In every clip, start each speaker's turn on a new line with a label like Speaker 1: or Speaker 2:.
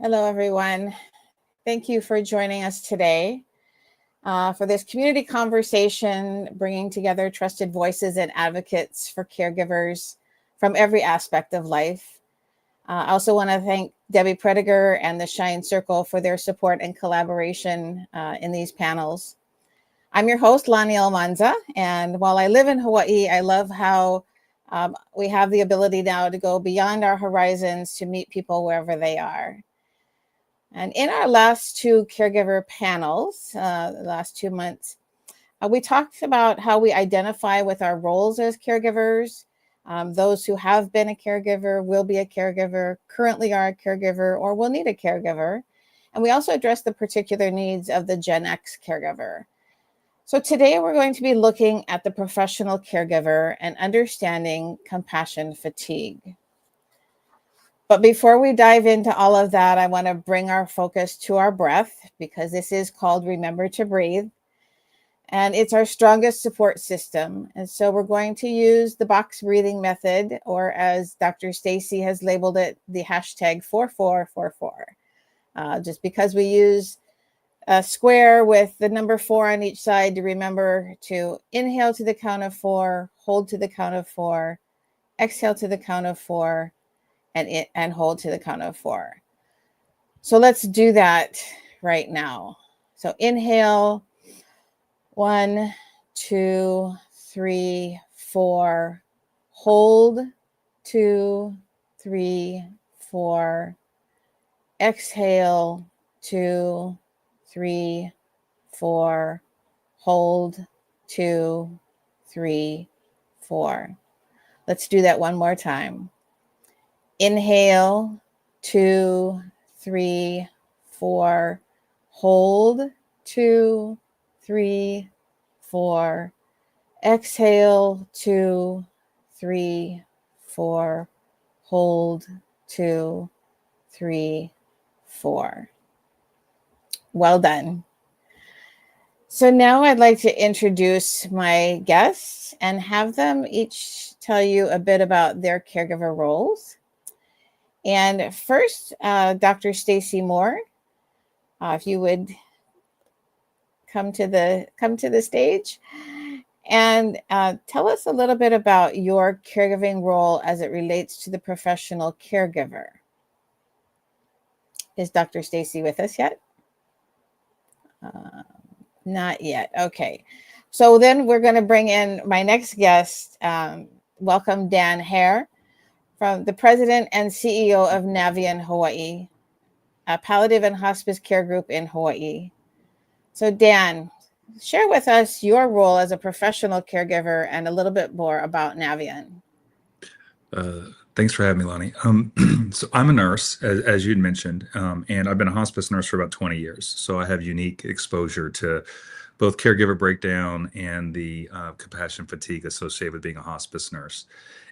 Speaker 1: Hello, everyone. Thank you for joining us today for this community conversation, bringing together trusted voices and advocates for caregivers from every aspect of life. I also want to thank Debbie Prediger and the Shine Circle for their support and collaboration in these panels. I'm your host, Lani Almanza, and while I live in Hawaii, I love how we have the ability now to go beyond our horizons to meet people wherever they are. And in our last two caregiver panels, the last 2 months, we talked about how we identify with our roles as caregivers. Those who have been a caregiver, will be a caregiver, currently are a caregiver, or will need a caregiver. And we also addressed the particular needs of the Gen X caregiver. So today we're going to be looking at the professional caregiver and understanding compassion fatigue. But before we dive into all of that, I want to bring our focus to our breath, because this is called Remember to Breathe. And it's our strongest support system. And so we're going to use the box breathing method, or as Dr. Stacy has labeled it, the hashtag 4444. Just because we use a square with the number 4 on each side to remember to inhale to the count of 4, hold to the count of 4, exhale to the count of 4, and hold to the count of 4. So let's do that right now. So inhale, 1, 2, 3, 4. Hold, 2, 3, 4. Exhale, 2, 3, 4. Hold, 2, 3, 4. Let's do that one more time. Inhale, 2, 3, 4. Hold, 2, 3, 4. Exhale, 2, 3, 4. Hold, 2, 3, 4. Well done. So now I'd like to introduce my guests and have them each tell you a bit about their caregiver roles. And first, Dr. Stacy Moore, if you would come to the stage and tell us a little bit about your caregiving role as it relates to the professional caregiver. Is Dr. Stacy with us yet? Not yet. Okay. So then we're going to bring in my next guest. Welcome Dan Hare, from the president and CEO of Navian Hawaii, a palliative and hospice care group in Hawaii. So Dan, share with us your role as a professional caregiver and a little bit more about Navian.
Speaker 2: Thanks for having me, Lonnie. So I'm a nurse, as you'd mentioned, and I've been a hospice nurse for about 20 years. So I have unique exposure to both caregiver breakdown and the compassion fatigue associated with being a hospice nurse.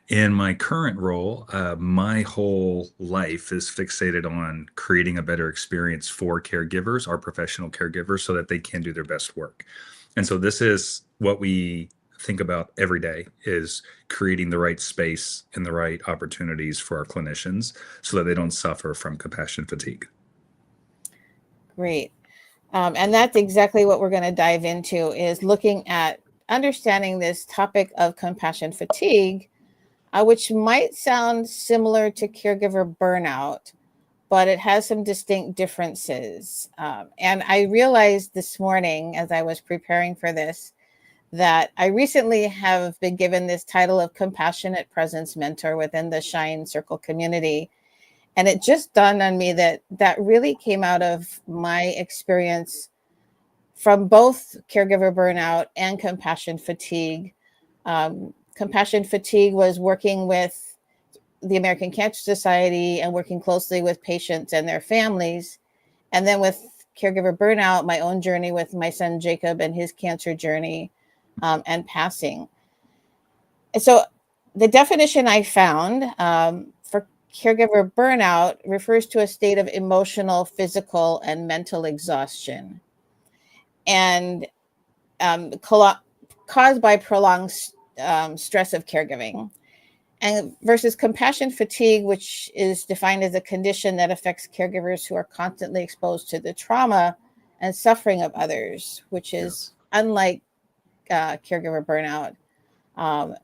Speaker 2: In my current role, my whole life is fixated on creating a better experience for caregivers, our professional caregivers, so that they can do their best work. And so this is what we think about every day, is creating the right space and the right opportunities for our clinicians so that they don't suffer from compassion fatigue.
Speaker 1: Great. And that's exactly what we're going to dive into, is looking at understanding this topic of compassion fatigue, which might sound similar to caregiver burnout, but it has some distinct differences. And I realized this morning, as I was preparing for this, that I recently have been given this title of Compassionate Presence Mentor within the Shine Circle community. And it just dawned on me that that really came out of my experience from both caregiver burnout and compassion fatigue. Compassion fatigue was working with the American Cancer Society and working closely with patients and their families. And then with caregiver burnout, my own journey with my son Jacob and his cancer journey and passing. And so the definition I found for caregiver burnout refers to a state of emotional, physical, and mental exhaustion, and caused by prolonged stress of caregiving. and versus compassion fatigue, which is defined as a condition that affects caregivers who are constantly exposed to the trauma and suffering of others, which is unlike caregiver burnout,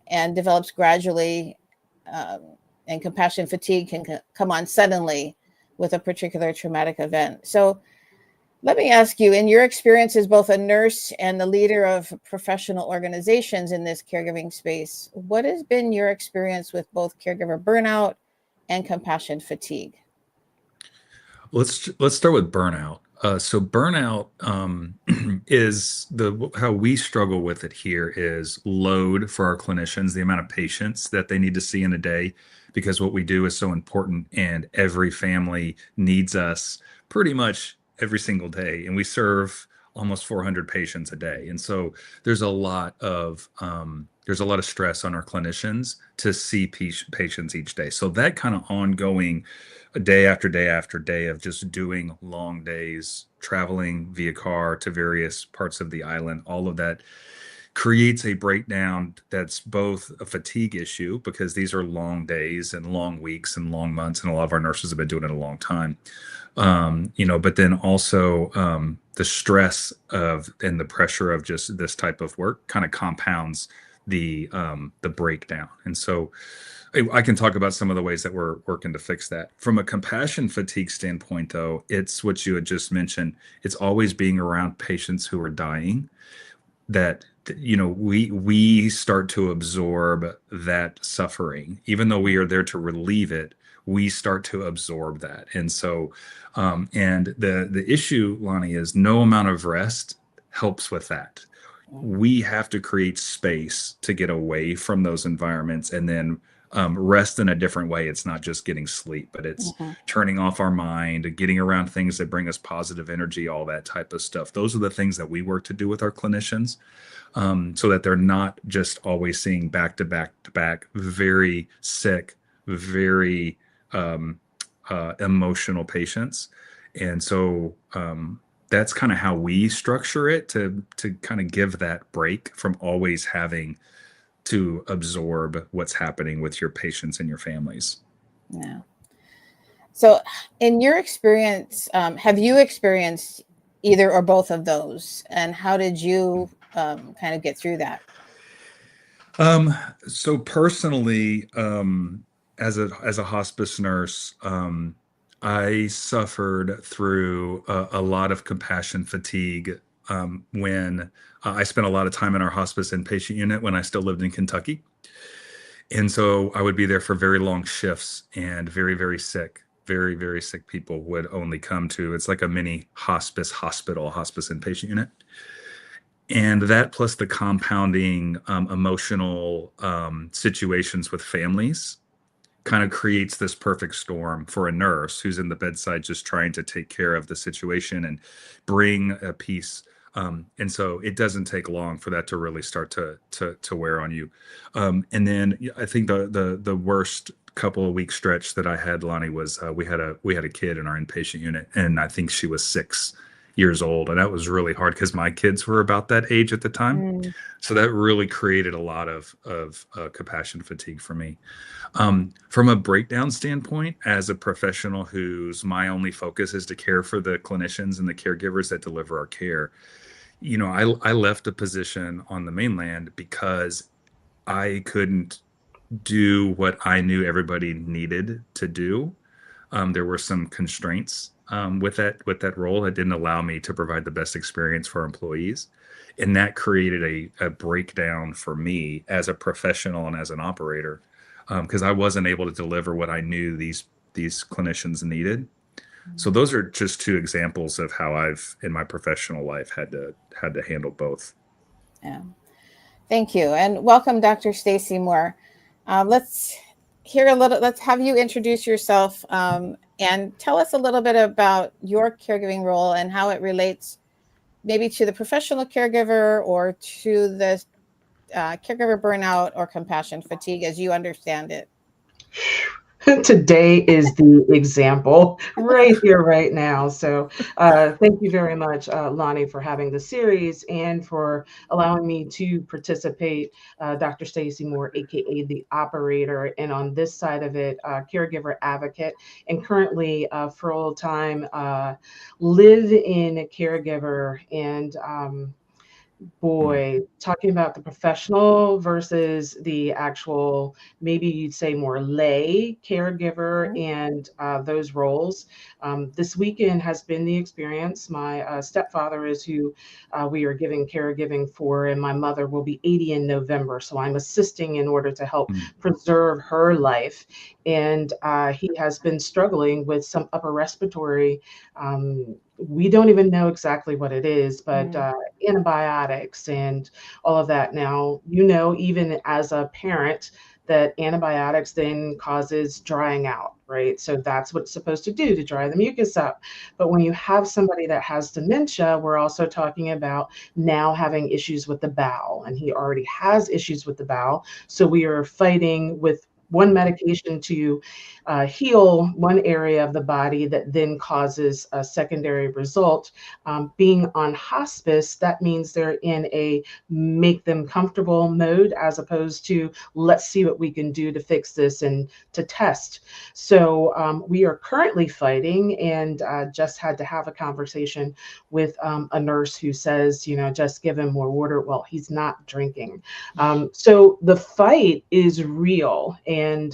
Speaker 1: and develops gradually. And compassion fatigue can come on suddenly with a particular traumatic event. So let me ask you, in your experience as both a nurse and the leader of professional organizations in this caregiving space, what has been your experience with both caregiver burnout and compassion fatigue?
Speaker 2: Let's start with burnout. So burnout is how we struggle with it here is load for our clinicians, the amount of patients that they need to see in a day, because what we do is so important, and every family needs us pretty much every single day, and we serve almost 400 patients a day, and so there's a lot of stress on our clinicians to see patients each day. So that kind of ongoing day after day after day of just doing long days, traveling via car to various parts of the island, all of that creates a breakdown that's both a fatigue issue, because these are long days and long weeks and long months, and a lot of our nurses have been doing it a long time. But then also the stress of and the pressure of just this type of work kind of compounds the breakdown. And so I can talk about some of the ways that we're working to fix that. From a compassion fatigue standpoint, though, it's what you had just mentioned. It's always being around patients who are dying that we start to absorb that suffering. Even though we are there to relieve it, we start to absorb that. And so and the issue, Lonnie, is no amount of rest helps with that. We have to create space to get away from those environments, and then rest in a different way. It's not just getting sleep, but it's turning off our mind, getting around things that bring us positive energy, all that type of stuff. Those are the things that we work to do with our clinicians, so that they're not just always seeing back to back to back, very sick, very emotional patients. And so that's kind of how we structure it to kind of give that break from always having to absorb what's happening with your patients and your families.
Speaker 1: Yeah. So in your experience, have you experienced either or both of those? And how did you kind of get through that?
Speaker 2: So personally, as a hospice nurse, I suffered through a lot of compassion fatigue when I spent a lot of time in our hospice inpatient unit when I still lived in Kentucky. And so I would be there for very long shifts, and very, very sick, very, very sick people would only come to, it's like a mini hospice hospital, hospice inpatient unit. And that plus the compounding emotional situations with families kind of creates this perfect storm for a nurse who's in the bedside just trying to take care of the situation and bring a peace. And so it doesn't take long for that to really start to wear on you. And then I think the worst couple of week stretch that I had, Lonnie, was we had a kid in our inpatient unit, and I think she was 6 years old, and that was really hard because my kids were about that age at the time. So that really created a lot of compassion fatigue for me. From a breakdown standpoint, as a professional whose my only focus is to care for the clinicians and the caregivers that deliver our care, I left a position on the mainland because I couldn't do what I knew everybody needed to do. There were some constraints with that role that didn't allow me to provide the best experience for our employees, and that created a breakdown for me as a professional and as an operator, because I wasn't able to deliver what I knew these clinicians needed. So those are just two examples of how I've in my professional life had to handle both.
Speaker 1: Yeah. Thank you. And welcome, Dr. Stacy Moore. Let's have you introduce yourself and tell us a little bit about your caregiving role and how it relates maybe to the professional caregiver or to the caregiver burnout or compassion fatigue as you understand it.
Speaker 3: Today is the example right here, right now. So thank you very much, Lonnie, for having the series and for allowing me to participate. Dr. Stacy Moore, AKA the operator, and on this side of it, caregiver advocate, and currently full-time live-in caregiver. And boy, talking about the professional versus the actual, maybe you'd say more lay caregiver and those roles. This weekend has been the experience. My stepfather is who we are giving caregiving for, and my mother will be 80 in November. So I'm assisting in order to help preserve her life. And he has been struggling with some upper respiratory. We don't even know exactly what it is, but antibiotics and all of that. Now, even as a parent, that antibiotics then causes drying out, right? So that's what it's supposed to do, to dry the mucus up. But when you have somebody that has dementia, we're also talking about now having issues with the bowel, and he already has issues with the bowel. So we are fighting with one medication to heal one area of the body that then causes a secondary result. Being on hospice, that means they're in a make them comfortable mode as opposed to let's see what we can do to fix this and to test. So we are currently fighting, and just had to have a conversation with a nurse who says, just give him more water. Well, he's not drinking. So the fight is real. And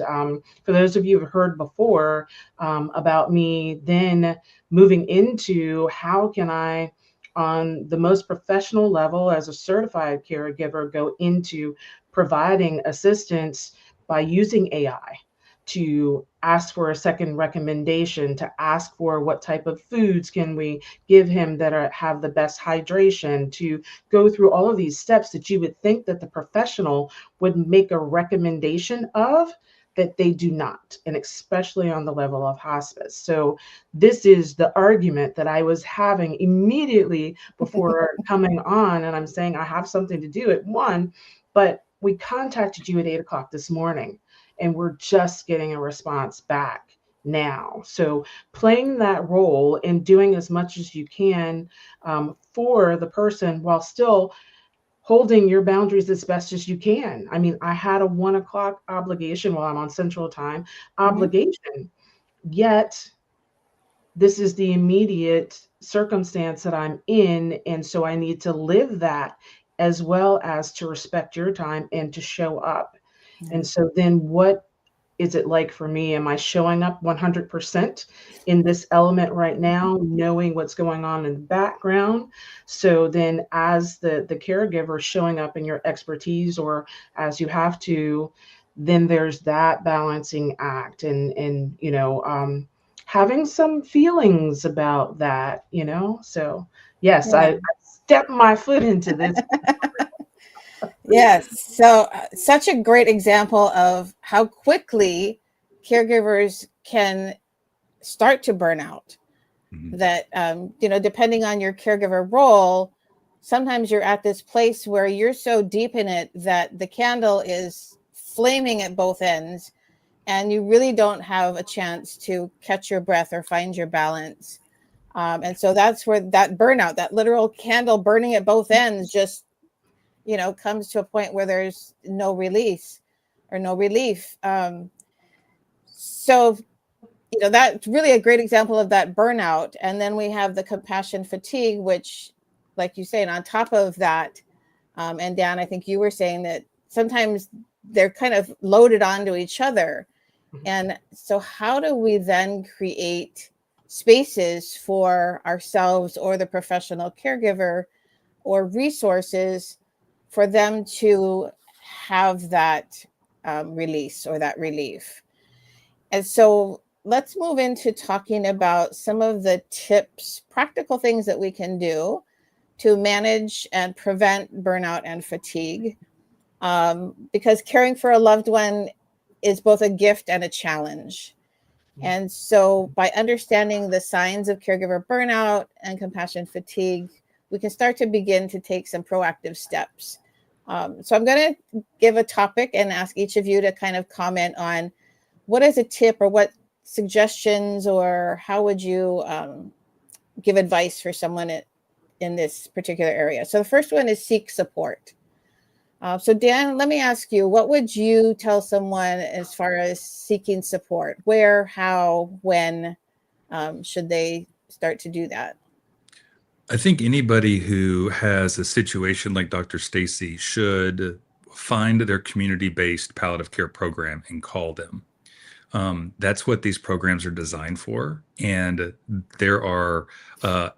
Speaker 3: for those of you who've heard before about me then moving into how can I, on the most professional level as a certified caregiver, go into providing assistance by using AI to ask for a second recommendation, to ask for what type of foods can we give him that have the best hydration, to go through all of these steps that you would think that the professional would make a recommendation of, that they do not, and especially on the level of hospice. So this is the argument that I was having immediately before coming on, and I'm saying I have something to do at 1, but we contacted you at 8 o'clock this morning, and we're just getting a response back now. So playing that role and doing as much as you can for the person while still holding your boundaries as best as you can. I mean, I had a 1 o'clock obligation while I'm on Central Time obligation, yet this is the immediate circumstance that I'm in. And so I need to live that as well as to respect your time and to show up. And so then what is it like for me? Am I showing up 100% in this element right now, knowing what's going on in the background? So then as the caregiver showing up in your expertise, or as you have to, then there's that balancing act and having some feelings about that, So yes, I stepped my foot into this.
Speaker 1: Yes. So, such a great example of how quickly caregivers can start to burn out. That, depending on your caregiver role, sometimes you're at this place where you're so deep in it that the candle is flaming at both ends, and you really don't have a chance to catch your breath or find your balance. And so that's where that burnout, that literal candle burning at both ends, just comes to a point where there's no release or no relief. So that's really a great example of that burnout. And then we have the compassion fatigue, which, like you say, and on top of that, and Dan, I think you were saying that sometimes they're kind of loaded onto each other. And so how do we then create spaces for ourselves or the professional caregiver or resources for them to have that release or that relief? And so let's move into talking about some of the tips, practical things that we can do to manage and prevent burnout and fatigue. Because caring for a loved one is both a gift and a challenge. And so by understanding the signs of caregiver burnout and compassion fatigue, we can start to begin to take some proactive steps. So I'm going to give a topic and ask each of you to kind of comment on what is a tip or what suggestions or how would you give advice for someone in this particular area? So the first one is seek support. So Dan, let me ask you, what would you tell someone as far as seeking support? Where, how, when should they start to do that?
Speaker 2: I think anybody who has a situation like Dr. Stacy should find their community-based palliative care program and call them. That's what these programs are designed for. And there are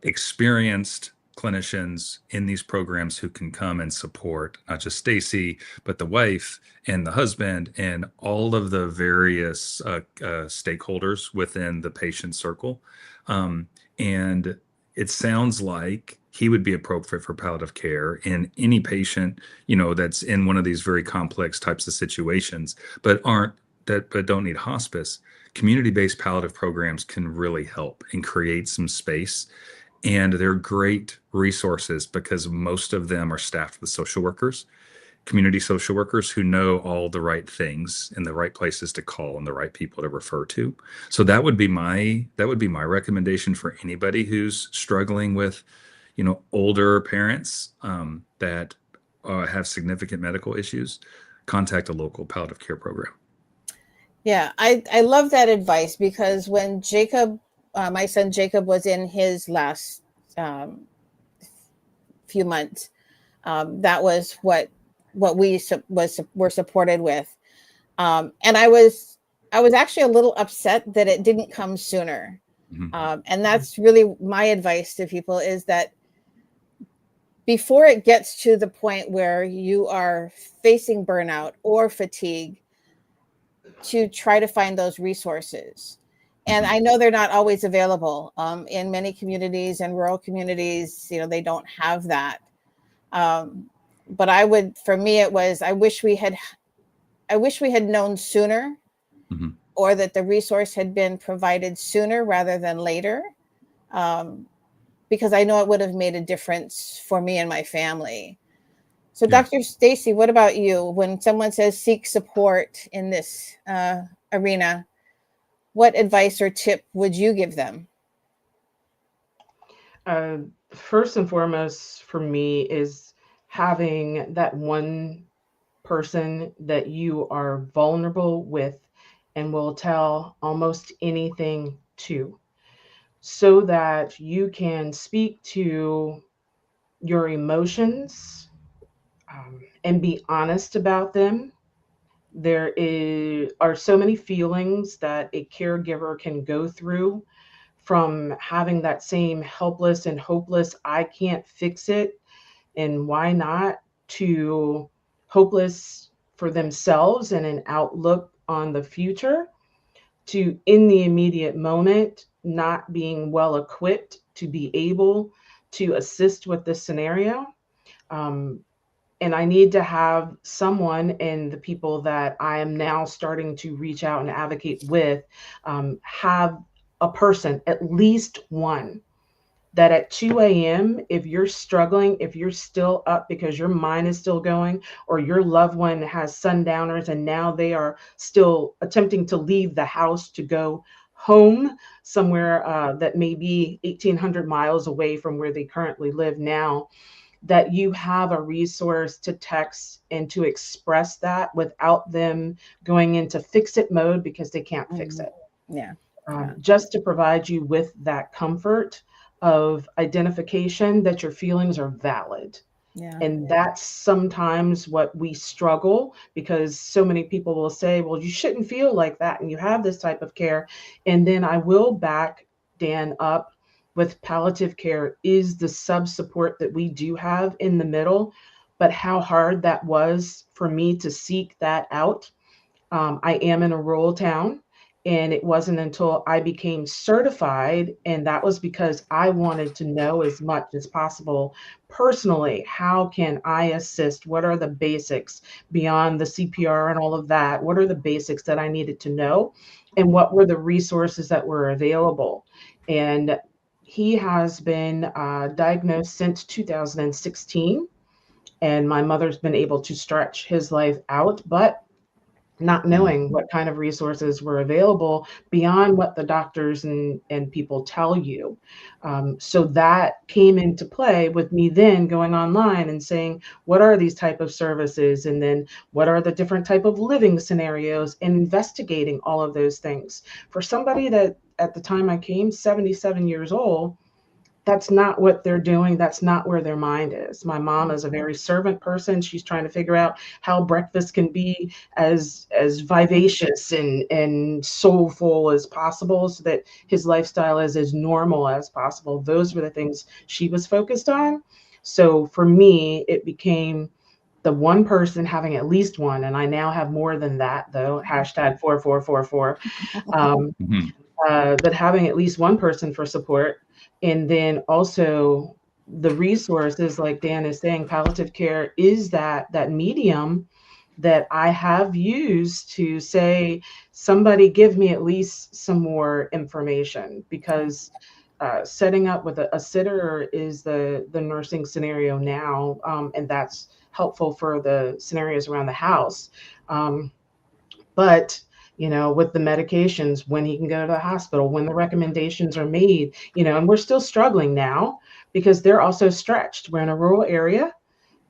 Speaker 2: experienced clinicians in these programs who can come and support not just Stacy, but the wife and the husband and all of the various stakeholders within the patient circle. And it sounds like he would be appropriate for palliative care in any patient, that's in one of these very complex types of situations, but don't need hospice. Community-based palliative programs can really help and create some space. And they're great resources because most of them are staffed with social workers, community social workers who know all the right things and the right places to call and the right people to refer to. So that would be my recommendation for anybody who's struggling with, older parents that have significant medical issues. Contact a local palliative care program.
Speaker 1: Yeah, I love that advice because when Jacob, my son Jacob, was in his last few months, that was what we were supported with, and I was actually a little upset that it didn't come sooner.
Speaker 2: Mm-hmm.
Speaker 1: And that's really my advice to people, is that before it gets to the point where you are facing burnout or fatigue, to try to find those resources. And I know they're not always available in many communities and rural communities. They don't have that. But for me, it was, I wish we had known sooner,
Speaker 2: Mm-hmm.
Speaker 1: or that the resource had been provided sooner rather than later. Because I know it would have made a difference for me and my family. So
Speaker 2: Yeah.
Speaker 1: Dr. Stacy, what about you? When someone says seek support in this arena, what advice or tip would you give them?
Speaker 3: First and foremost for me is having that one person that you are vulnerable with and will tell almost anything to, so that you can speak to your emotions and be honest about them. There are so many feelings that a caregiver can go through, from having that same helpless and hopeless, I can't fix it, and why not, to hopeless for themselves and an outlook on the future, to in the immediate moment not being well equipped to be able to assist with this scenario. And I need to have someone, and the people that I am now starting to reach out and advocate with, have a person, at least one, that at 2 a.m., if you're struggling, if you're still up because your mind is still going, or your loved one has sundowners and now they are still attempting to leave the house to go home somewhere that may be 1,800 miles away from where they currently live now, that you have a resource to text and to express that without them going into fix it mode because they can't fix it.
Speaker 1: Yeah.
Speaker 3: Just to provide you with that comfort of identification that your feelings are valid.
Speaker 1: Yeah.
Speaker 3: And that's sometimes what we struggle, because so many people will say, well, you shouldn't feel like that, and you have this type of care. And then I will back Dan up with palliative care is the sub support that we do have in the middle, but how hard that was for me to seek that out. I am in a rural town, and it wasn't until I became certified, and that was because I wanted to know as much as possible personally, how can I assist? What are the basics beyond the CPR and all of that? What are the basics that I needed to know? And what were the resources that were available? And he has been diagnosed since 2016, and my mother's been able to stretch his life out, but not knowing what kind of resources were available beyond what the doctors and people tell you. So that came into play with me then going online and saying, what are these type of services? And then what are the different type of living scenarios, and investigating all of those things. For somebody that at the time I came, 77 years old, that's not what they're doing. That's not where their mind is. My mom is a very servant person. She's trying to figure out how breakfast can be as vivacious and soulful as possible, so that his lifestyle is as normal as possible. Those were the things she was focused on. So for me, it became the one person having at least one, and I now have more than that, though, hashtag 4444. Um,
Speaker 2: Mhm.
Speaker 3: but having at least one person for support. And then also the resources, like Dan is saying, palliative care is that medium that I have used to say, somebody give me at least some more information, because setting up with a sitter is the nursing scenario now, and that's helpful for the scenarios around the house. But with the medications, when he can go to the hospital, when the recommendations are made, and we're still struggling now because they're also stretched. We're in a rural area.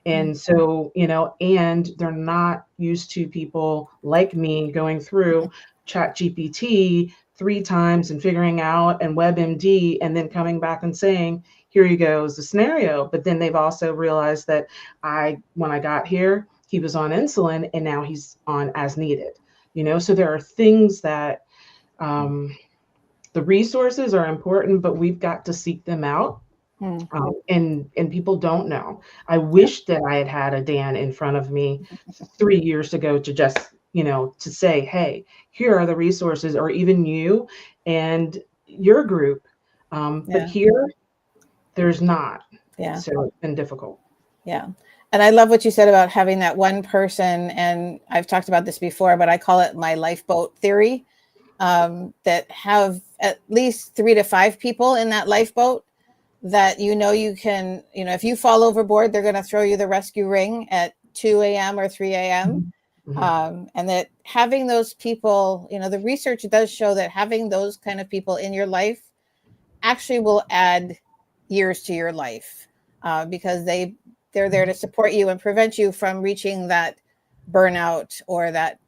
Speaker 3: And so, and they're not used to people like me going through Chat GPT 3 times and figuring out, and WebMD, and then coming back and saying, here you go is the scenario. But then they've also realized that when I got here, he was on insulin and now he's on as needed. So there are things that the resources are important, but we've got to seek them out. And people don't know. I wish that I had had a Dan in front of me 3 years ago to just, to say, hey, here are the resources, or even you and your group. But here, there's not.
Speaker 1: Yeah.
Speaker 3: So it's been difficult.
Speaker 1: Yeah. And I love what you said about having that one person. And I've talked about this before, but I call it my lifeboat theory, that have at least 3 to 5 people in that lifeboat that you can, if you fall overboard, they're going to throw you the rescue ring at 2 a.m. or 3 a.m. And that having those people, the research does show that having those kind of people in your life actually will add years to your life, because they're there to support you and prevent you from reaching that burnout or that,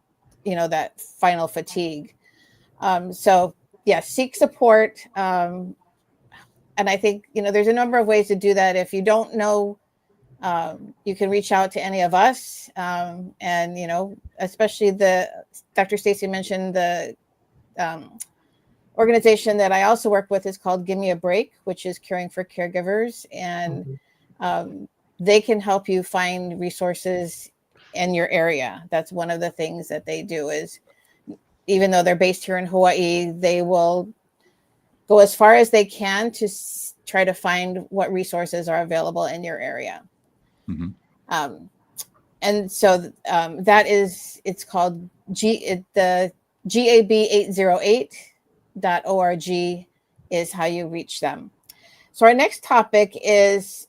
Speaker 1: that final fatigue. So yeah, seek support. And I think, there's a number of ways to do that. If you don't know, you can reach out to any of us. And, especially Dr. Stacy mentioned the organization that I also work with is called Give Me a Break, which is caring for caregivers. And they can help you find resources in your area. That's one of the things that they do is, even though they're based here in Hawaii, they will go as far as they can to try to find what resources are available in your area. And so it's called the gab808.org is how you reach them. So our next topic is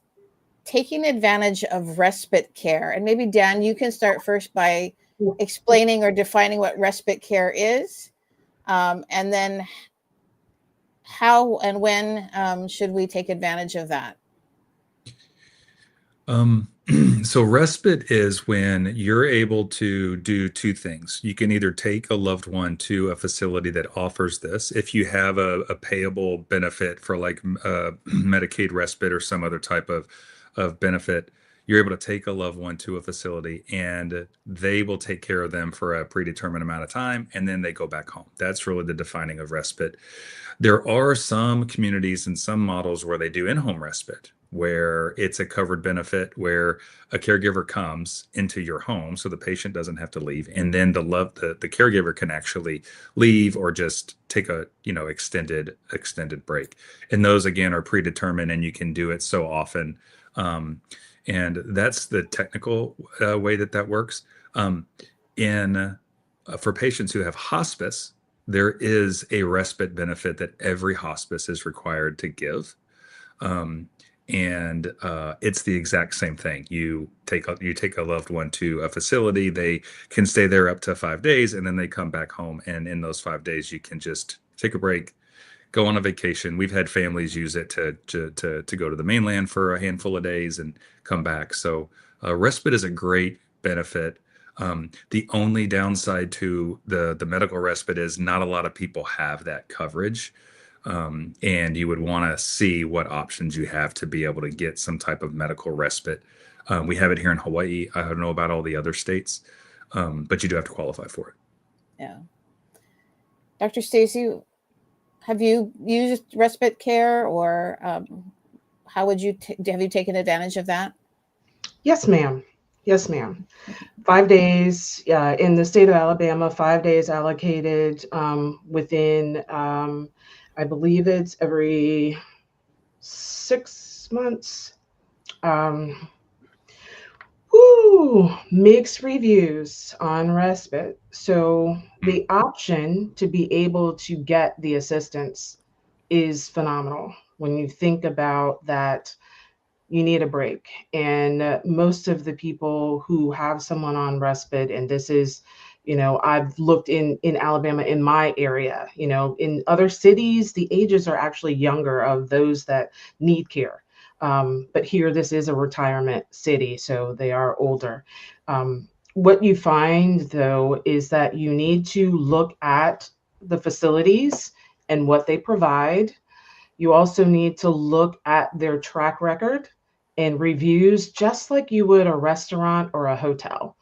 Speaker 1: taking advantage of respite care. And maybe Dan, you can start first by explaining or defining what respite care is, and then how and when should we take advantage of that?
Speaker 2: So respite is when you're able to do 2 things. You can either take a loved one to a facility that offers this. If you have a payable benefit for like Medicaid respite or some other type of benefit, you're able to take a loved one to a facility and they will take care of them for a predetermined amount of time, and then they go back home. That's really the defining of respite. There are some communities and some models where they do in-home respite, where it's a covered benefit, where a caregiver comes into your home so the patient doesn't have to leave, and then the caregiver can actually leave or just take a extended break. And those again are predetermined, and you can do it so often. And that's the technical way that works. For patients who have hospice, there is a respite benefit that every hospice is required to give. And it's the exact same thing. You take a loved one to a facility, they can stay there up to 5 days, and then they come back home. And in those 5 days, you can just take a break, go on a vacation. We've had families use it to go to the mainland for a handful of days and come back. So respite is a great benefit. The only downside to the medical respite is not a lot of people have that coverage. And you would want to see what options you have to be able to get some type of medical respite. We have it here in Hawaii. I don't know about all the other states, but you do have to qualify for it.
Speaker 1: Yeah. Dr. Stacy, have you used respite care, or how would you have you taken advantage of that?
Speaker 3: Yes, ma'am. Yes, ma'am. 5 days in the state of Alabama, 5 days allocated within, I believe it's every 6 months. Mixed reviews on respite. So the option to be able to get the assistance is phenomenal when you think about that. You need a break. And most of the people who have someone on respite, and this is, I've looked in Alabama, in my area, in other cities, the ages are actually younger of those that need care. But here, this is a retirement city, so they are older. What you find, though, is that you need to look at the facilities and what they provide. You also need to look at their track record and reviews, just like you would a restaurant or a hotel.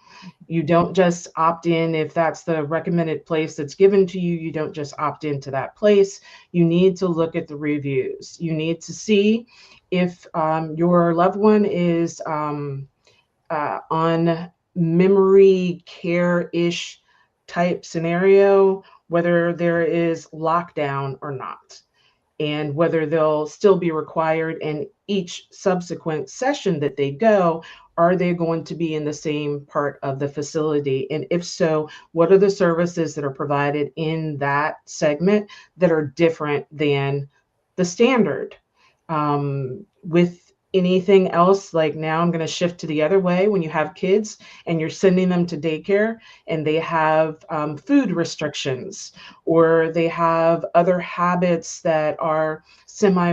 Speaker 3: You don't just opt in if that's the recommended place that's given to you. You don't just opt into that place. You need to look at the reviews. You need to see if your loved one is on memory care-ish type scenario, whether there is lockdown or not, and whether they'll still be required in each subsequent session that they go. Are they going to be in the same part of the facility? And if so, what are the services that are provided in that segment that are different than the standard? With anything else, like now I'm going to shift to the other way. When you have kids and you're sending them to daycare and they have food restrictions, or they have other habits that are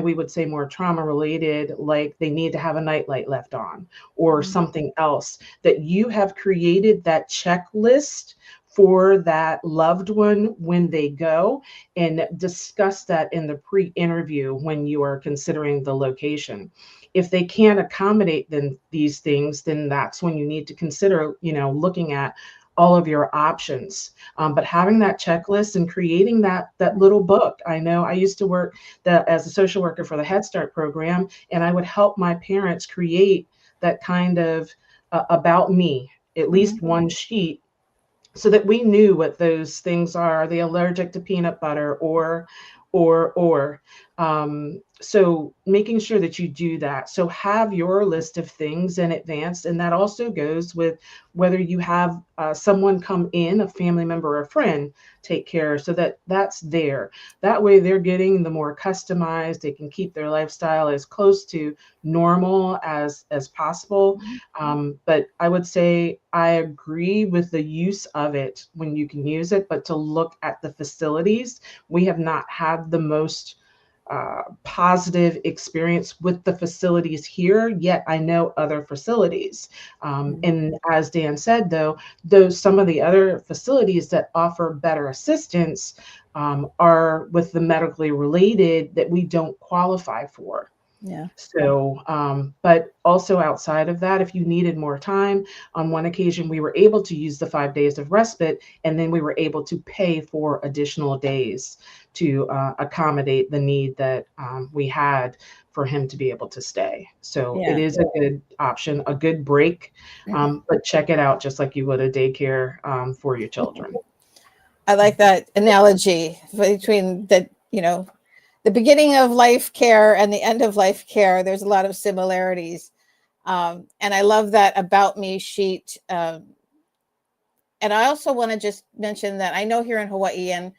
Speaker 3: we would say more trauma related, like they need to have a nightlight left on or something else, that you have created that checklist for that loved one when they go, and discuss that in the pre-interview when you are considering the location. If they can't accommodate these things, then that's when you need to consider, looking at all of your options. But having that checklist and creating that little book. I know I used to work as a social worker for the Head Start program, and I would help my parents create that kind of about me, at least one sheet, so that we knew what those things are. Are they allergic to peanut butter or. So making sure that you do that. So have your list of things in advance. And that also goes with whether you have someone come in, a family member or a friend, take care, so that that's there. That way they're getting the more customized. They can keep their lifestyle as close to normal as possible. But I would say I agree with the use of it when you can use it, but to look at the facilities, we have not had the most positive experience with the facilities here, yet I know other facilities. And as Dan said, though some of the other facilities that offer better assistance are with the medically related that we don't qualify for.
Speaker 1: Yeah.
Speaker 3: So, but also outside of that, if you needed more time, on one occasion, we were able to use the 5 days of respite, and then we were able to pay for additional days to accommodate the need that we had for him to be able to stay. So it is a good option, a good break, but check it out just like you would a daycare for your children.
Speaker 1: I like that analogy between the beginning of life care and the end of life care. There's a lot of similarities. And I love that about me sheet. And I also want to just mention that I know here in Hawaii, and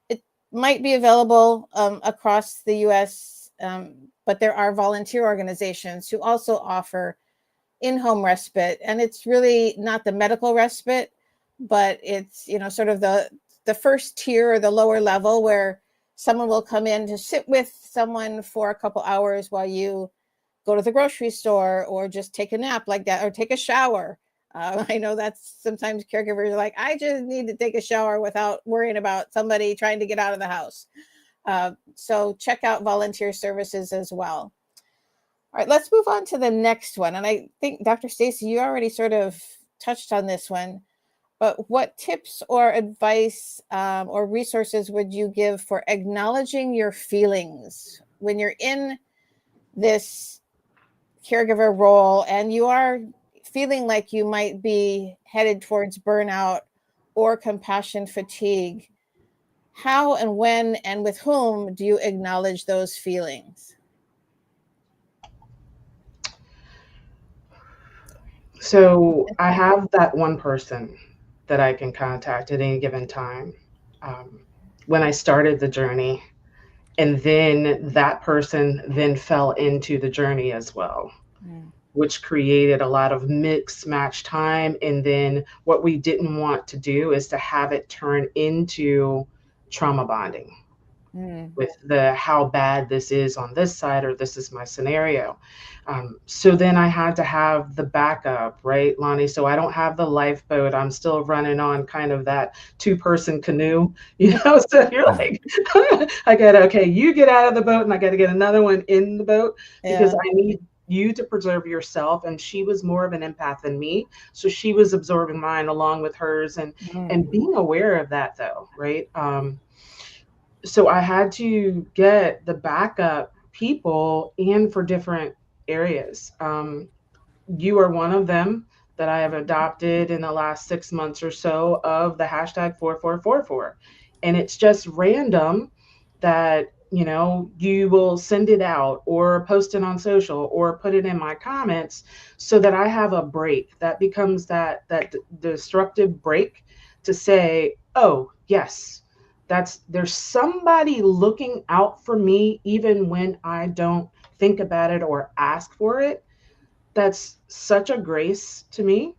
Speaker 1: it might be available across the US, but but there are volunteer organizations who also offer in-home respite. And it's really not the medical respite, but it's, sort of the first tier or the lower level where someone will come in to sit with someone for a couple hours while you go to the grocery store or just take a nap like that, or take a shower. I know that's sometimes caregivers are like, I just need to take a shower without worrying about somebody trying to get out of the house. So check out volunteer services as well. All right, let's move on to the next one. And I think, Dr. Stacy, you already sort of touched on this one, but what tips or advice or resources would you give for acknowledging your feelings when you're in this caregiver role and you are feeling like you might be headed towards burnout or compassion fatigue? How and when and with whom do you acknowledge those feelings?
Speaker 3: So I have that one person that I can contact at any given time. When I started the journey, and then that person then fell into the journey as well, which created a lot of mix match time. And then what we didn't want to do is to have it turn into trauma bonding with the how bad this is on this side, or this is my scenario. So then I had to have the backup, right, Lonnie? So I don't have the lifeboat. I'm still running on kind of that 2-person canoe, So you're like, I got okay, you get out of the boat and I got to get another one in the boat because I need you to preserve yourself. And she was more of an empath than me. So she was absorbing mine along with hers and being aware of that though, right? So I had to get the backup people and for different areas. You are one of them that I have adopted in the last 6 months or so of the hashtag 4444. And it's just random that, you will send it out or post it on social or put it in my comments so that I have a break that becomes that destructive break to say, oh, yes, there's somebody looking out for me even when I don't think about it or ask for it. That's such a grace to me.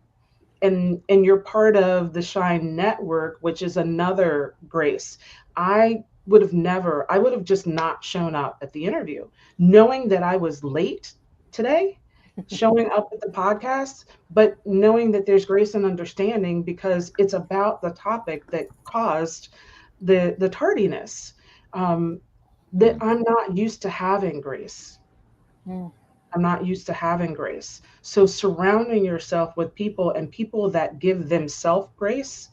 Speaker 3: And you're part of the Shine Network, which is another grace. I would have just not shown up at the interview, knowing that I was late today, showing up at the podcast, but knowing that there's grace and understanding because it's about the topic that caused the tardiness, that I'm not used to having grace. I'm not used to having grace. So surrounding yourself with people and people that give themselves grace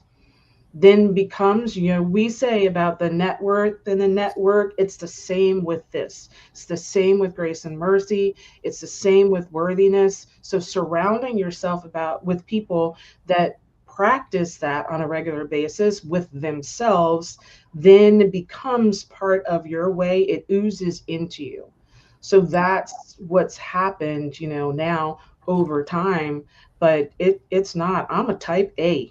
Speaker 3: then becomes, we say about the network, then the network, it's the same with this. It's the same with grace and mercy. It's the same with worthiness. So surrounding yourself with people that practice that on a regular basis with themselves then becomes part of your way. It oozes into you. So that's what's happened, now over time, but it's not. I'm a type A.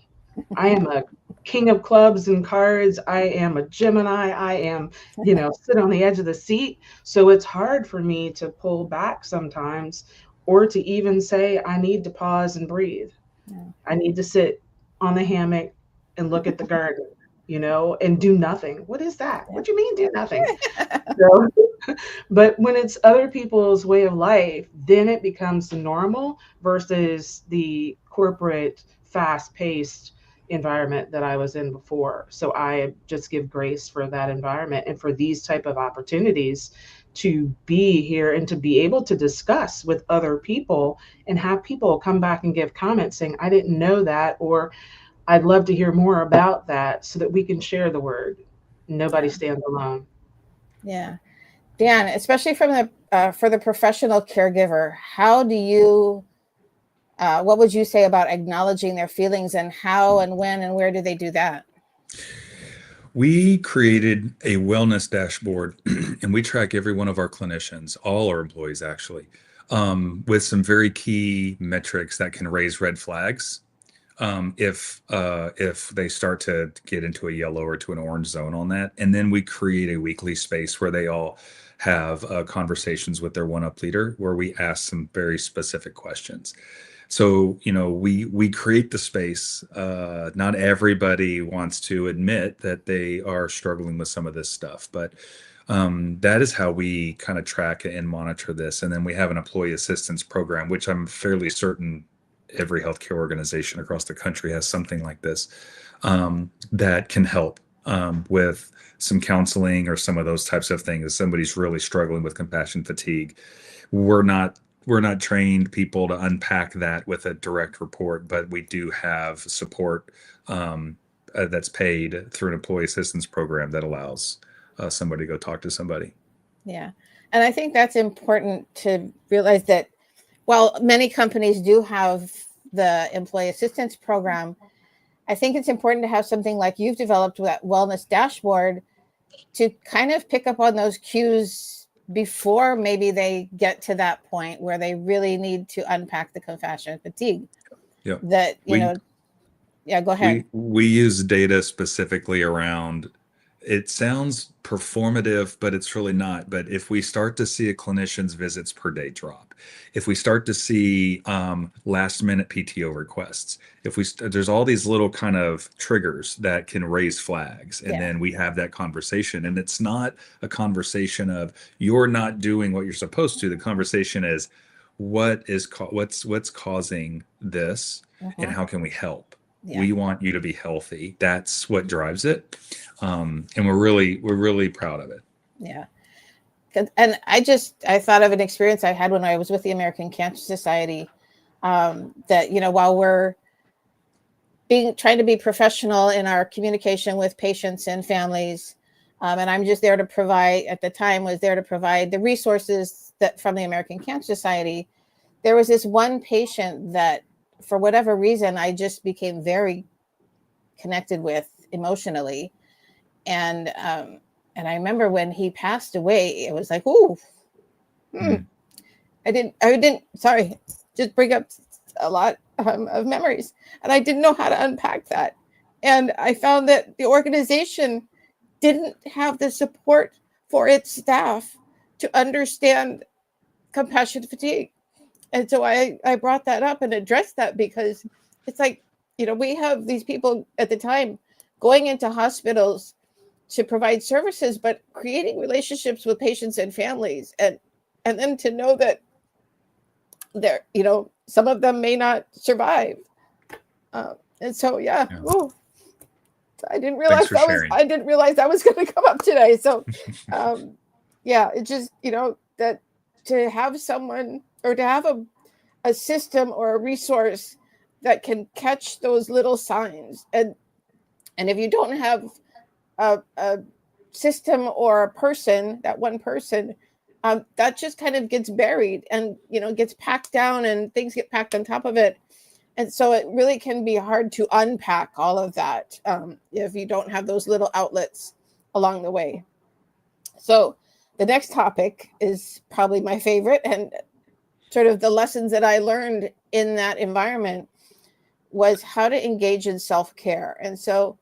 Speaker 3: I am a king of clubs and cards. I am a Gemini. I am, sit on the edge of the seat. So it's hard for me to pull back sometimes or to even say, I need to pause and breathe. I need to sit on the hammock and look at the garden, and do nothing. What is that? What do you mean do nothing? So, but when it's other people's way of life, then it becomes the normal versus the corporate, fast-paced environment that I was in before. So I just give grace for that environment and for these type of opportunities to be here and to be able to discuss with other people and have people come back and give comments saying, I didn't know that, or I'd love to hear more about that so that we can share the word. Nobody stands alone.
Speaker 1: Yeah. Dan, especially for the professional caregiver, how do you, what would you say about acknowledging their feelings, and how and when and where do they do that?
Speaker 2: We created a wellness dashboard and we track every one of our clinicians, all our employees actually, with some very key metrics that can raise red flags. if they start to get into a yellow or to an orange zone on that. And then we create a weekly space where they all have conversations with their one-up leader, where we ask some very specific questions. So, we create the space. Not everybody wants to admit that they are struggling with some of this stuff, but that is how we kind of track and monitor this. And then we have an employee assistance program, which I'm fairly certain every healthcare organization across the country has something like this, that can help with some counseling or some of those types of things. If somebody's really struggling with compassion fatigue, we're not trained people to unpack that with a direct report, but we do have support that's paid through an employee assistance program that allows somebody to go talk to somebody.
Speaker 1: Yeah. And I think that's important to realize that while many companies do have the employee assistance program, I think it's important to have something like you've developed, that wellness dashboard, to kind of pick up on those cues before maybe they get to that point where they really need to unpack the compassion fatigue.
Speaker 2: Yeah.
Speaker 1: That, yeah, go ahead.
Speaker 2: We use data specifically around, it sounds performative, but it's really not. But if we start to see a clinician's visits per day drop, if we start to see last minute PTO requests, there's all these little kind of triggers that can raise flags. And then we have that conversation. And it's not a conversation of you're not doing what you're supposed to. The conversation is what's causing this, and how can we help? Yeah. We want you to be healthy. That's what drives it. And we're really proud of it.
Speaker 1: Yeah. And I thought of an experience I had when I was with the American Cancer Society, that, while we're trying to be professional in our communication with patients and families, and I'm just there to provide, at the time was there to provide the resources that from the American Cancer Society, there was this one patient that, for whatever reason, I just became very connected with emotionally. And I remember when he passed away, it was like, I didn't, sorry, just bring up a lot of memories. And I didn't know how to unpack that. And I found that the organization didn't have the support for its staff to understand compassion fatigue. And so I brought that up and addressed that, because it's like, we have these people at the time going into hospitals to provide services, but creating relationships with patients and families, and then to know that they're, some of them may not survive. And so, yeah. Ooh, I didn't realize that was going to come up today. So, yeah, it just, that to have someone, or to have a system or a resource that can catch those little signs. And if you don't have a system or a person, that one person, that just kind of gets buried and, gets packed down, and things get packed on top of it. And so it really can be hard to unpack all of that if you don't have those little outlets along the way. So the next topic is probably my favorite, and sort of the lessons that I learned in that environment was how to engage in self-care. And so,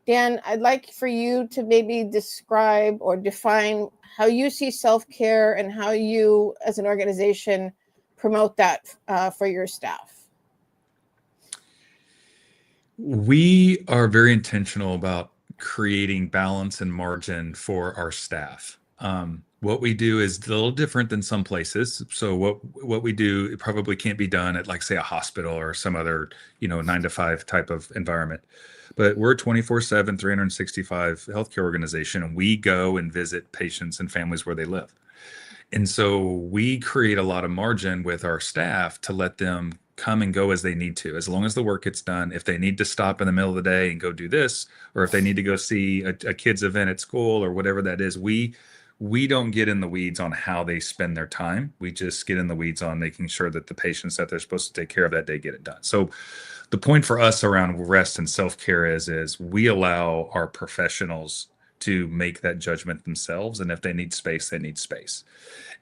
Speaker 1: Dan, I'd like for you to maybe describe or define how you see self-care and how you, as an organization, promote that for your staff.
Speaker 2: We are very intentional about creating balance and margin for our staff. What we do is a little different than some places. So what we do, it probably can't be done at, like, say, a hospital or some other, 9-to-5 type of environment. But we're a 24/7, 365 healthcare organization, and we go and visit patients and families where they live. And so we create a lot of margin with our staff to let them come and go as they need to, as long as the work gets done. If they need to stop in the middle of the day and go do this, or if they need to go see a kid's event at school or whatever that is, we don't get in the weeds on how they spend their time. We just get in the weeds on making sure that the patients that they're supposed to take care of that day get it done. So the point for us around rest and self-care is we allow our professionals to make that judgment themselves. And if they need space, they need space.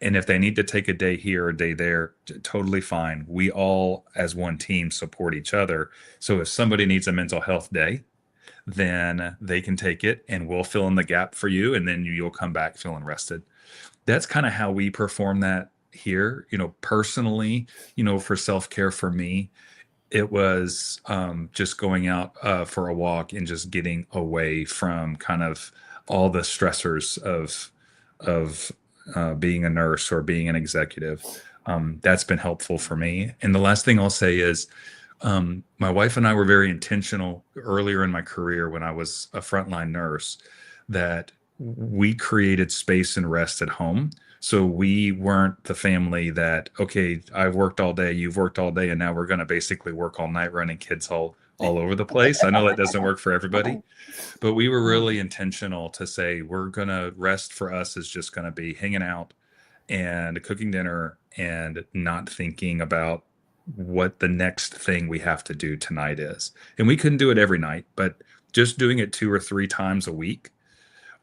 Speaker 2: And if they need to take a day here, a day there, totally fine. We all, as one team, support each other. So if somebody needs a mental health day, then they can take it and we'll fill in the gap for you. And then you'll come back feeling rested. That's kind of how we perform that here. Personally, for self-care for me, it was just going out for a walk and just getting away from kind of all the stressors of being a nurse or being an executive. That's been helpful for me. And the last thing I'll say is my wife and I were very intentional earlier in my career when I was a frontline nurse that we created space and rest at home. So we weren't the family that, okay, I've worked all day, you've worked all day, and now we're going to basically work all night running kids all over the place. I know that doesn't work for everybody, but we were really intentional to say we're going to rest. For us is just going to be hanging out and cooking dinner and not thinking about what the next thing we have to do tonight is. And we couldn't do it every night, but just doing it 2 or 3 times a week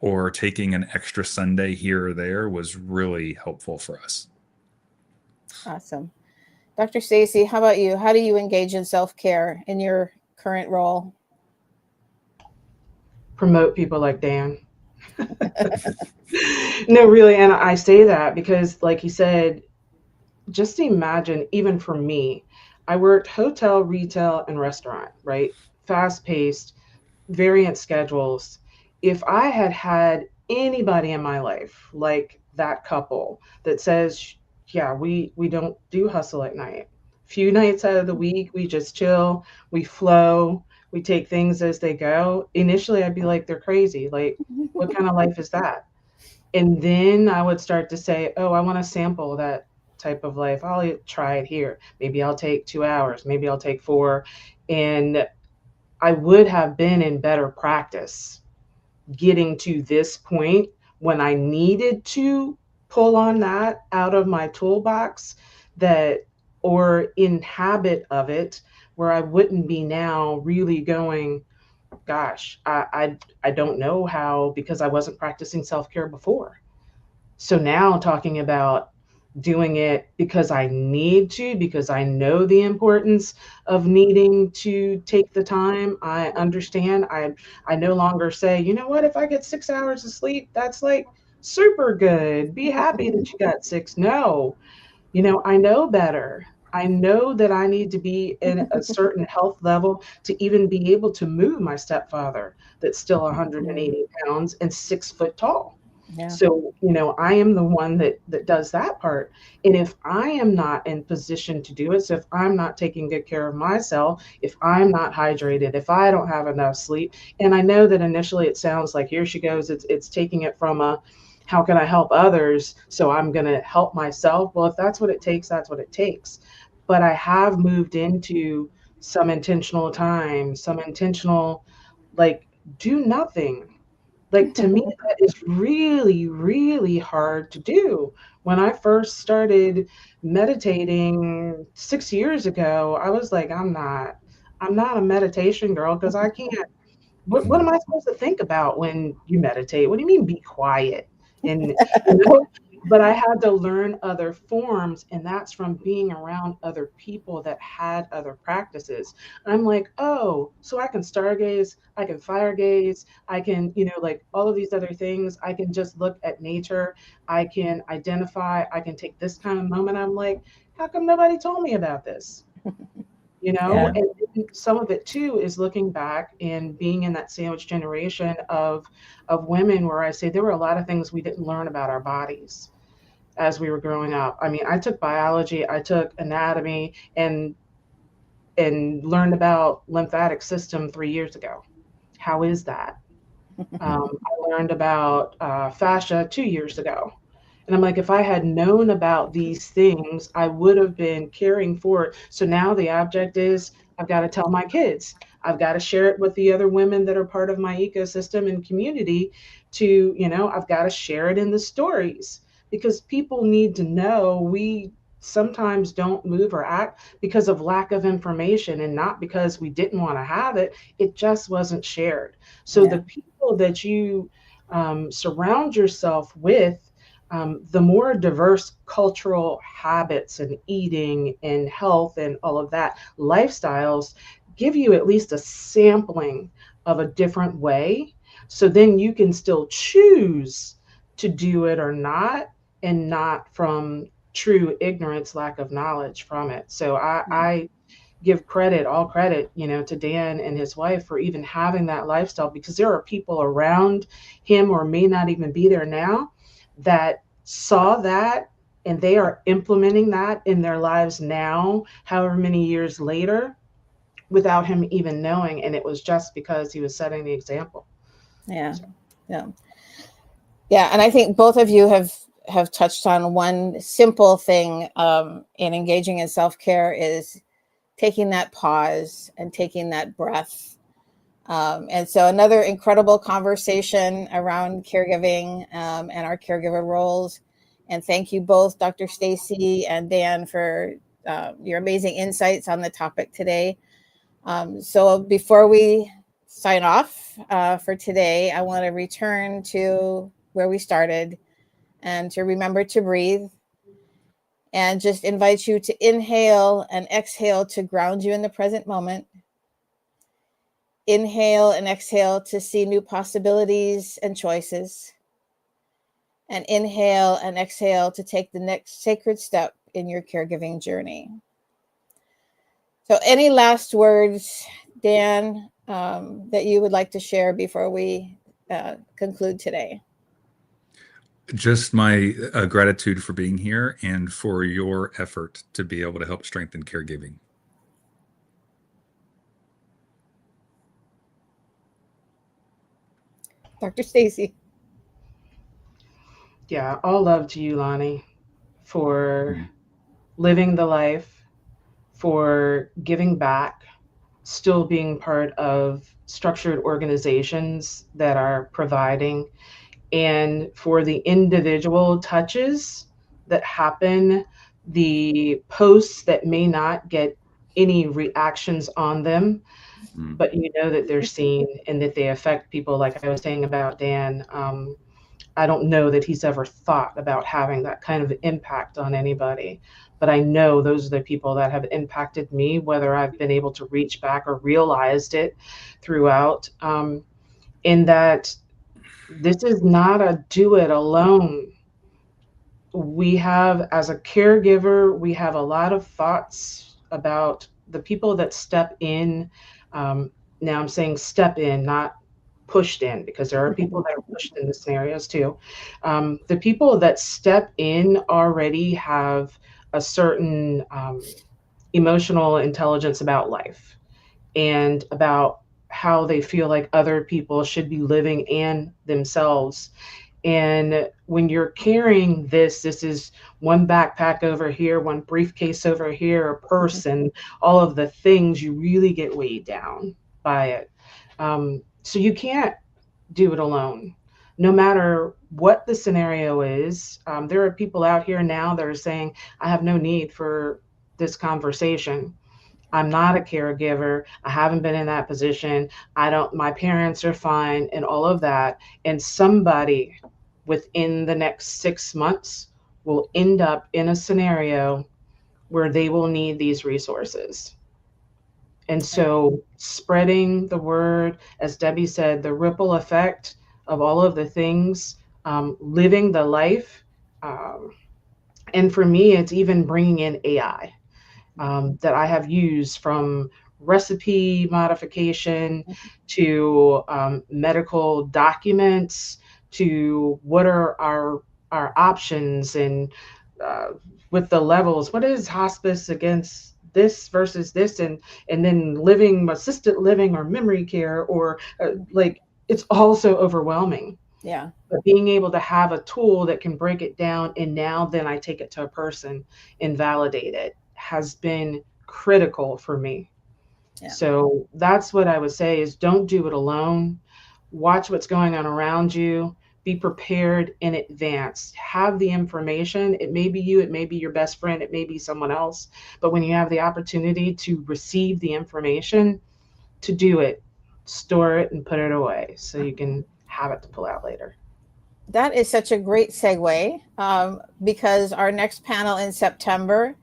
Speaker 2: or taking an extra Sunday here or there was really helpful for us.
Speaker 1: Awesome. Dr. Stacy, how about you? How do you engage in self-care in your current role?
Speaker 3: Promote people like Dan. No, really. And I say that because, like he said, just imagine, even for me, I worked hotel, retail, and restaurant, right? Fast-paced, variant schedules. If I had anybody in my life like that couple that says, yeah, we don't do hustle at night. Few nights out of the week, we just chill, we flow, we take things as they go. Initially, I'd be like, they're crazy. Like, what kind of life is that? And then I would start to say, oh, I want to sample that type of life. I'll try it here. Maybe I'll take 2 hours. Maybe I'll take 4. And I would have been in better practice getting to this point when I needed to pull on that out of my toolbox or in habit of it, where I wouldn't be now really going, gosh, I don't know how, because I wasn't practicing self-care before. So now talking about doing it because I need to, because I know the importance of needing to take the time. I understand. I no longer say, you know what, if I get 6 hours of sleep, that's like super good. Be happy that you got 6. No, I know better. I know that I need to be in a certain health level to even be able to move my stepfather that's still 180 pounds and 6 foot tall. Yeah. So, I am the one that does that part. And if I am not in position to do it, so if I'm not taking good care of myself, if I'm not hydrated, if I don't have enough sleep, and I know that initially it sounds like here she goes, it's taking it from a, how can I help others? So I'm going to help myself. Well, if that's what it takes, that's what it takes. But I have moved into some intentional time, some intentional, like, do nothing. Like, to me, that is really, really hard to do. When I first started meditating 6 years ago, I was like, I'm not a meditation girl, because I can't. What am I supposed to think about when you meditate? What do you mean be quiet? And but I had to learn other forms, and that's from being around other people that had other practices. I'm like, oh, so I can stargaze, I can fire gaze, I can, like all of these other things. I can just look at nature, I can identify, I can take this kind of moment. I'm like, how come nobody told me about this?
Speaker 1: Yeah.
Speaker 3: And some of it too is looking back and being in that sandwich generation of women, where I say there were a lot of things we didn't learn about our bodies as we were growing up. I mean, I took biology, I took anatomy, and learned about lymphatic system 3 years ago. How is that? I learned about fascia 2 years ago. And I'm like, if I had known about these things, I would have been caring for it. So now the object is, I've got to tell my kids. I've got to share it with the other women that are part of my ecosystem and community to, I've got to share it in the stories, because people need to know. We sometimes don't move or act because of lack of information, and not because we didn't want to have it. It just wasn't shared. So the people that you surround yourself with the more diverse cultural habits and eating and health and all of that lifestyles give you at least a sampling of a different way. So then you can still choose to do it or not, and not from true ignorance, lack of knowledge from it. So I give credit, all credit, to Dan and his wife for even having that lifestyle, because there are people around him or may not even be there now that saw that, and they are implementing that in their lives now, however many years later, without him even knowing. And it was just because he was setting the example.
Speaker 1: Yeah. Yeah. Yeah. And I think both of you have touched on one simple thing in engaging in self-care is taking that pause and taking that breath. And so another incredible conversation around caregiving and our caregiver roles. And thank you both, Dr. Stacy and Dan, for your amazing insights on the topic today. So before we sign off for today, I want to return to where we started and to remember to breathe, and just invite you to inhale and exhale to ground you in the present moment. Inhale and exhale to see new possibilities and choices. And inhale and exhale to take the next sacred step in your caregiving journey. So any last words, Dan, that you would like to share before we conclude today?
Speaker 2: Just my gratitude for being here and for your effort to be able to help strengthen caregiving.
Speaker 1: Dr. Stacy.
Speaker 3: Yeah, all love to you, Lonnie, for living the life, for giving back, still being part of structured organizations that are providing, and for the individual touches that happen, the posts that may not get any reactions on them, but you know that they're seen and that they affect people. Like I was saying about Dan, I don't know that he's ever thought about having that kind of impact on anybody, but I know those are the people that have impacted me, whether I've been able to reach back or realized it throughout, in that this is not a do it alone. We have, as a caregiver, we have a lot of thoughts about the people that step in. Now I'm saying step in, not pushed in, because there are people that are pushed in the scenarios too. The people that step in already have a certain emotional intelligence about life and about how they feel like other people should be living and themselves. And when you're carrying this is one backpack over here, one briefcase over here, a purse, and all of the things, you really get weighed down by it. So you can't do it alone, no matter what the scenario is. There are people out here now that are saying, I have no need for this conversation. I'm not a caregiver. I haven't been in that position. My parents are fine and all of that. And somebody within the next 6 months will end up in a scenario where they will need these resources. And so spreading the word, as Debbie said, the ripple effect of all of the things, living the life. And for me, it's even bringing in AI that I have used, from recipe modification to medical documents, to what are our options, and with the levels, what is hospice against this versus this, and then living, assisted living, or memory care, or like, it's all so overwhelming.
Speaker 1: Yeah.
Speaker 3: But being able to have a tool that can break it down, and now then I take it to a person and validate it, has been critical for me. Yeah. So that's what I would say, is don't do it alone. Watch what's going on around you. Be prepared in advance. Have the information. It may be you, it may be your best friend, it may be someone else. But when you have the opportunity to receive the information, to do it, store it and put it away so you can have it to pull out later.
Speaker 1: That is such a great segue, because our next panel in September,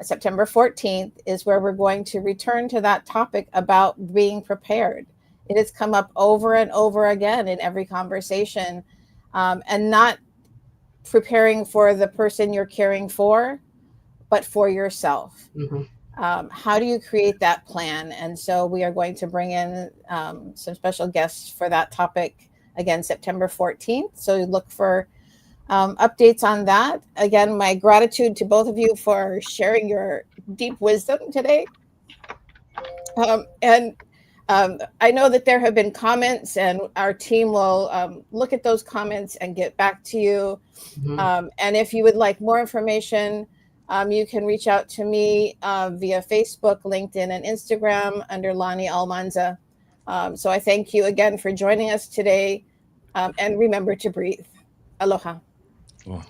Speaker 1: September 14th, is where we're going to return to that topic about being prepared. It has come up over and over again in every conversation, and not preparing for the person you're caring for, but for yourself.
Speaker 3: Mhm.
Speaker 1: How do you create that plan? And so we are going to bring in some special guests for that topic again, September 14th. So look for updates on that. Again, my gratitude to both of you for sharing your deep wisdom today. And I know that there have been comments, and our team will look at those comments and get back to you. And if you would like more information, you can reach out to me via Facebook, LinkedIn, and Instagram under Lonnie Almanza. So I thank you again for joining us today. And remember to breathe. Aloha.
Speaker 4: Oh.